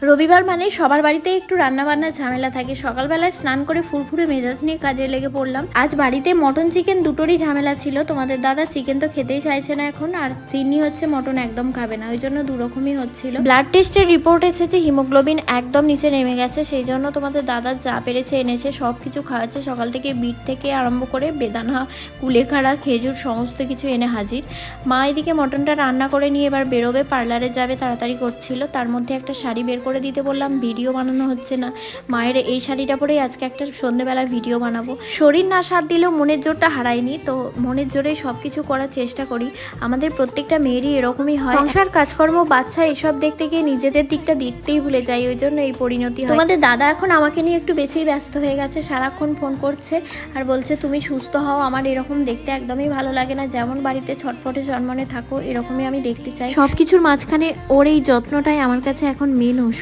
রবিবার মানে সবার বাড়িতে একটু রান্না বান্নার ঝামেলা থাকে। সকালবেলায় স্নান করে ফুরফুরে মেজাজ নিয়ে কাজে লেগে পড়লাম। আজ বাড়িতে মটন চিকেন দুটোরই ঝামেলা ছিল। তোমাদের দাদা চিকেন তো খেতেই চাইছে না এখন, আর তিনি হচ্ছে মটন একদম খাবে না, ওই জন্য দুরকমই হচ্ছিল। ব্লাড টেস্টের রিপোর্ট এসেছে হিমোগ্লোবিন একদম নিচে নেমে গেছে, সেই জন্য তোমাদের দাদা যা পেরেছে এনেছে সব কিছু খাওয়াচ্ছে। সকাল থেকে বিট থেকে আরম্ভ করে বেদানা, কুলেখাড়া, খেজুর সমস্ত কিছু এনে হাজির। মা এদিকে মটনটা রান্না করে নিয়ে এবার বেরোবে, পার্লারে যাবে, তাড়াতাড়ি করছিল। তার মধ্যে একটা শাড়ি বের করে দিতে বললাম, ভিডিও বানানো হচ্ছে না। মায়ের এই শাড়িটা পরেই আজকে একটা সন্ধ্যেবেলা ভিডিও বানাবো। শরীর না সাথ দিলেও মনের জোরটা হারায়নি, তো মনের জোরেই সব কিছু করার চেষ্টা করি। আমাদের প্রত্যেকটা মেয়েরই এরকমই হয়, সংসার কাজকর্ম বাচ্চা এসব দেখতে গিয়ে নিজেদের দিকটা দেখতেই ভুলে যাই, ওই জন্য এই পরিণতি হয়। তোমাদের দাদা এখন আমাকে নিয়ে একটু বেশিই ব্যস্ত হয়ে গেছে, সারাক্ষণ ফোন করছে আর বলছে তুমি সুস্থ হও, আমার এরকম দেখতে একদমই ভালো লাগে না, যেমন বাড়িতে ছটফটে জন্মনে থাকো এরকমই আমি দেখতে চাই। সবকিছুর মাঝখানে ওর এই যত্নটাই আমার কাছে এখন মেন ওষুধ।